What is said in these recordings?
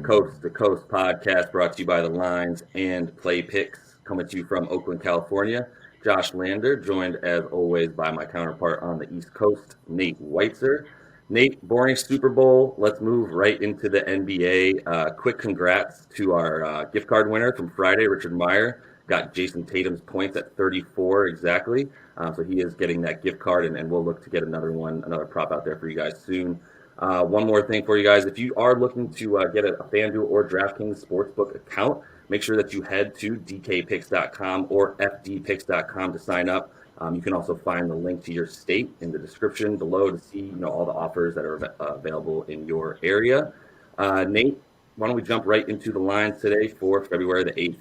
Coast to Coast podcast brought to you by the Lines and Play Picks, coming to you from Oakland, California. Josh Lander, joined as always by my counterpart on the East Coast, Nate Weitzer. Nate, boring Super Bowl. Let's move right into the NBA. Quick congrats to our gift card winner from Friday, Richard Meyer. Got Jason Tatum's points at 34 exactly. So he is getting that gift card, and we'll look to get another prop out there for you guys soon. One more thing for you guys. If you are looking to get a FanDuel or DraftKings Sportsbook account, make sure that you head to dkpicks.com or fdpicks.com to sign up. You can also find the link to your state in the description below to see all the offers that are available in your area. Nate, why don't we jump right into the lines today for February the 8th?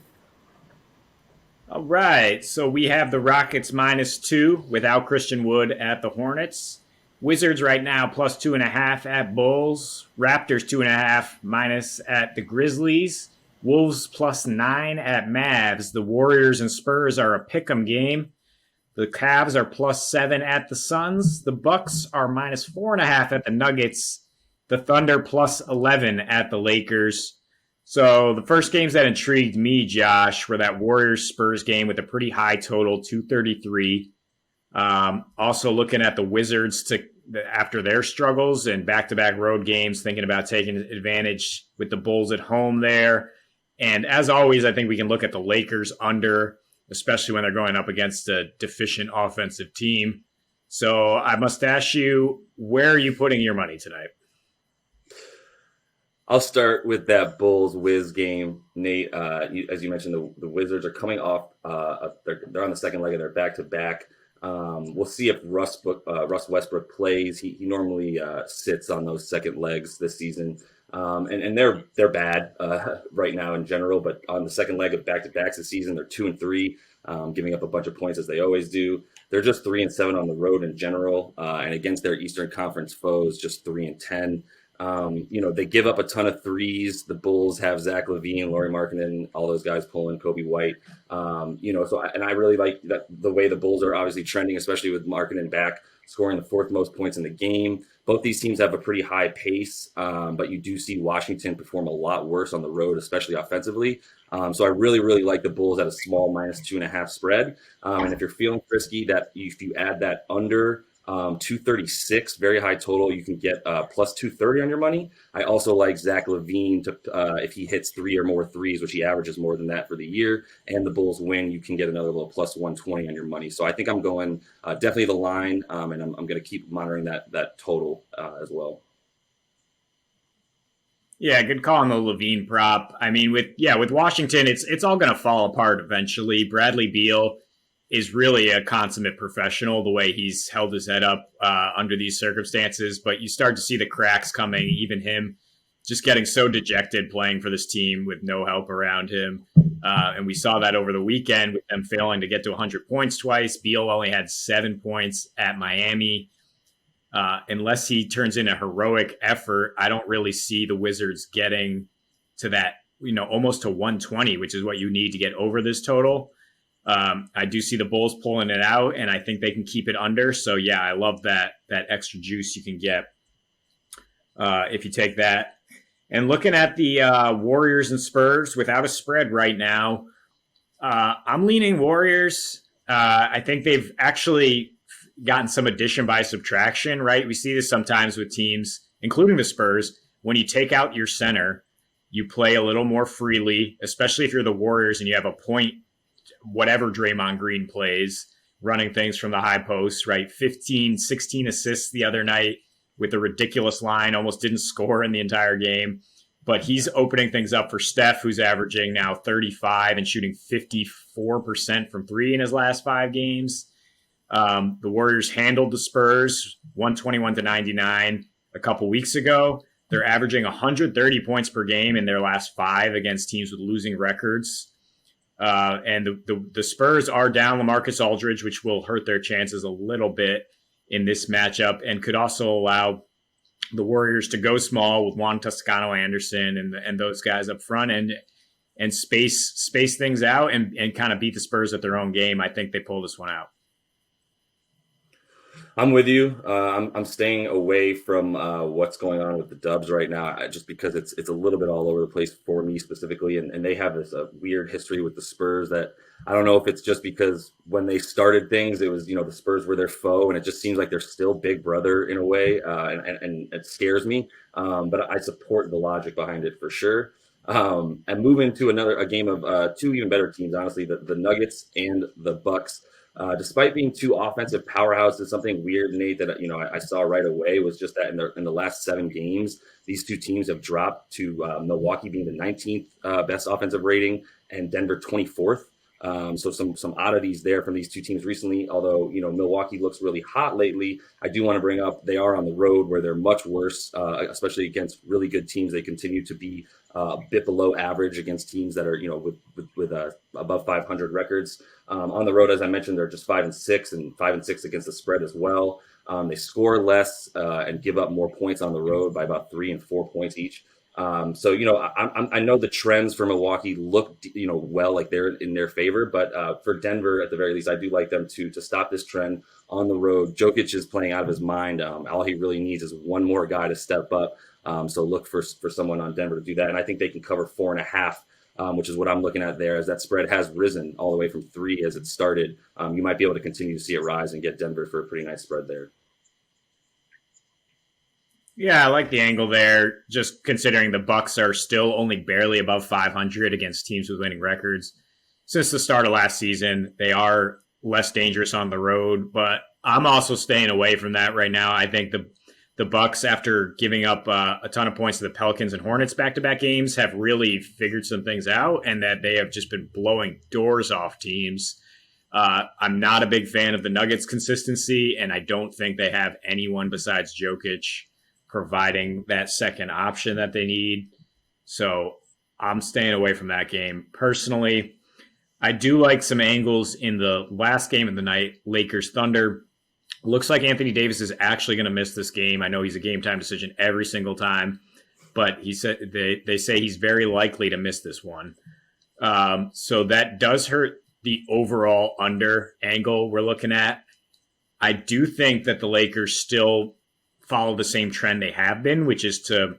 All right, so we have the Rockets -2 without Christian Wood at the Hornets. Wizards right now +2.5 at Bulls. Raptors 2.5 minus at the Grizzlies. Wolves +9 at Mavs. The Warriors and Spurs are a pick'em game. The Cavs are +7 at the Suns. The Bucks are -4.5 at the Nuggets. The Thunder +11 at the Lakers. So the first games that intrigued me, Josh, were that Warriors-Spurs game with a pretty high total, 233. Also looking at the Wizards after their struggles and back-to-back road games, thinking about taking advantage with the Bulls at home there. And as always, I think we can look at the Lakers under, especially when they're going up against a deficient offensive team. So I must ask you, where are you putting your money tonight? I'll start with that Bulls-Wiz game, Nate. As you mentioned, the Wizards are coming off. They're on the second leg of their back-to-back. We'll see if Russ Westbrook plays. He normally sits on those second legs this season, and they're bad right now in general. But on the second leg of back-to-backs this season, they're 2-3, giving up a bunch of points as they always do. They're just 3-7 on the road in general, and against their Eastern Conference foes, just 3-10. They give up a ton of threes. The Bulls have Zach LaVine, Lauri Markkanen, all those guys pulling, Kobe White. I really like the way the Bulls are obviously trending, especially with Markkanen back, scoring the fourth most points in the game. Both these teams have a pretty high pace, but you do see Washington perform a lot worse on the road, especially offensively. So I really, really like the Bulls at a small -2.5 spread. And if you're feeling frisky, that if you add that under 236, very high total, you can get +230 on your money. I also like Zach LaVine to if he hits 3 or more threes, which he averages more than that for the year, and the Bulls win, you can get another little +120 on your money. So I think I'm going definitely the line, and I'm going to keep monitoring that total as well. Yeah, good call on the LaVine prop. I mean, with Washington, it's all going to fall apart eventually. Bradley Beal is really a consummate professional, the way he's held his head up under these circumstances. But you start to see the cracks coming, even him just getting so dejected playing for this team with no help around him. And we saw that over the weekend with them failing to get to 100 points twice. Beal only had 7 points at Miami. Unless he turns in a heroic effort, I don't really see the Wizards getting to that, almost to 120, which is what you need to get over this total. I do see the Bulls pulling it out, and I think they can keep it under. So, yeah, I love that extra juice you can get if you take that. And looking at the Warriors and Spurs without a spread right now, I'm leaning Warriors. I think they've actually gotten some addition by subtraction, right? We see this sometimes with teams, including the Spurs. When you take out your center, you play a little more freely, especially if you're the Warriors and you have a point whatever Draymond Green plays, running things from the high post, right? 15, 16 assists the other night with a ridiculous line, almost didn't score in the entire game. But he's opening things up for Steph, who's averaging now 35 and shooting 54% from three in his last 5 games. The Warriors handled the Spurs 121-99 a couple weeks ago. They're averaging 130 points per game in their last 5 against teams with losing records. And the Spurs are down LaMarcus Aldridge, which will hurt their chances a little bit in this matchup and could also allow the Warriors to go small with Juan Toscano-Anderson and those guys up front and space things out and kind of beat the Spurs at their own game. I think they pull this one out. I'm with you. I'm staying away from what's going on with the Dubs right now, just because it's a little bit all over the place for me specifically, and they have this weird history with the Spurs that I don't know if it's just because when they started things, it was the Spurs were their foe, and it just seems like they're still Big Brother in a way, and it scares me. But I support the logic behind it for sure. And moving to a game of two even better teams, honestly, the Nuggets and the Bucks. Despite being two offensive powerhouses, something weird, Nate, that I saw right away was just that in the last 7 games, these two teams have dropped to Milwaukee being the 19th best offensive rating and Denver 24th. So some oddities there from these two teams recently. Although Milwaukee looks really hot lately, I do want to bring up they are on the road where they're much worse, especially against really good teams. They continue to be a bit below average against teams that are with above 500 records. On the road, as I mentioned, they're just 5-6 and 5-6 against the spread as well. They score less and give up more points on the road by about 3 and 4 points each. So I know the trends for Milwaukee look well, like they're in their favor, but for Denver at the very least, I do like them to stop this trend on the road. Jokic is playing out of his mind. All he really needs is one more guy to step up. So look for someone on Denver to do that, and I think they can cover 4.5. Which is what I'm looking at there, as that spread has risen all the way from 3 as it started. You might be able to continue to see it rise and get Denver for a pretty nice spread there. Yeah, I like the angle there. Just considering the Bucks are still only barely above 500 against teams with winning records. Since the start of last season, they are less dangerous on the road, but I'm also staying away from that right now. I think the Bucks, after giving up a ton of points to the Pelicans and Hornets back-to-back games, have really figured some things out, and that they have just been blowing doors off teams. I'm not a big fan of the Nuggets' consistency, and I don't think they have anyone besides Jokic providing that second option that they need. So I'm staying away from that game. Personally, I do like some angles in the last game of the night, Lakers Thunder. Looks like Anthony Davis is actually going to miss this game. I know he's a game time decision every single time, but he said they say he's very likely to miss this one. So that does hurt the overall under angle we're looking at. I do think that the Lakers still follow the same trend they have been, which is to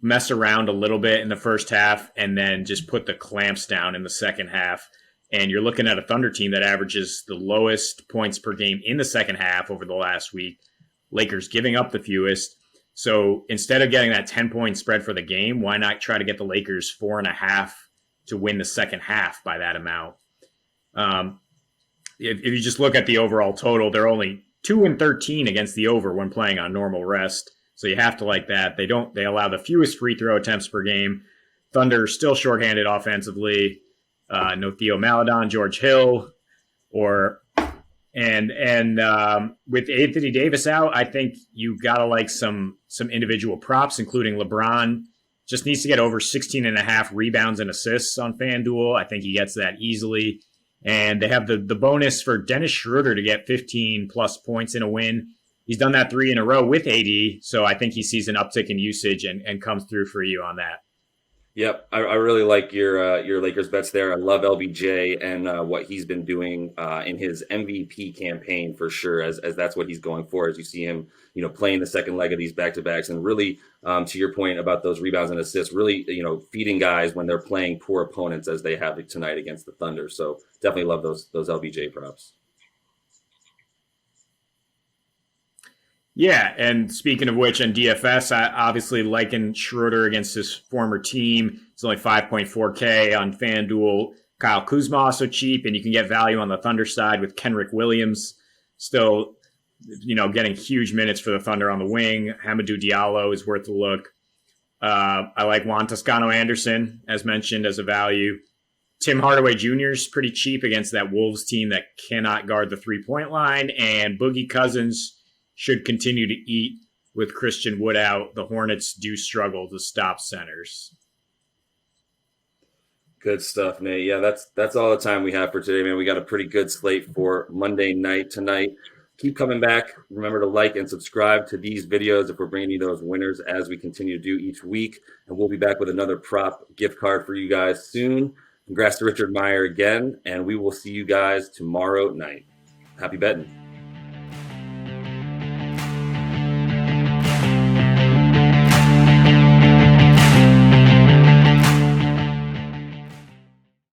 mess around a little bit in the first half and then just put the clamps down in the second half. And you're looking at a Thunder team that averages the lowest points per game in the second half over the last week. Lakers giving up the fewest. So instead of getting that 10-point spread for the game, why not try to get the Lakers 4.5 to win the second half by that amount? If you just look at the overall total, they're only 2-13 against the over when playing on normal rest. So you have to like that. They allow the fewest free throw attempts per game. Thunder still shorthanded offensively. No Theo Maledon, George Hill, and with Anthony Davis out, I think you gotta like some individual props, including LeBron. Just needs to get over 16.5 rebounds and assists on FanDuel. I think he gets that easily. And they have the bonus for Dennis Schroeder to get 15 plus points in a win. He's done that 3 in a row with AD, so I think he sees an uptick in usage and comes through for you on that. Yep, I really like your Lakers bets there. I love LBJ and what he's been doing in his MVP campaign for sure, as that's what he's going for. As you see him, playing the second leg of these back-to-backs, and really, to your point about those rebounds and assists, really, feeding guys when they're playing poor opponents as they have tonight against the Thunder. So definitely love those LBJ props. Yeah, and speaking of which, in DFS, I obviously liking Schroeder against his former team. It's only 5.4K on FanDuel. Kyle Kuzma also cheap, and you can get value on the Thunder side with Kenrick Williams still, getting huge minutes for the Thunder on the wing. Hamidou Diallo is worth a look. I like Juan Toscano Anderson, as mentioned, as a value. Tim Hardaway Jr. is pretty cheap against that Wolves team that cannot guard the three-point line, and Boogie Cousins should continue to eat with Christian Wood out. The Hornets do struggle to stop centers. Good stuff, Nate. Yeah, that's all the time we have for today, man. We got a pretty good slate for Monday night tonight. Keep coming back. Remember to like and subscribe to these videos if we're bringing you those winners as we continue to do each week. And we'll be back with another prop gift card for you guys soon. Congrats to Richard Meyer again, and we will see you guys tomorrow night. Happy betting.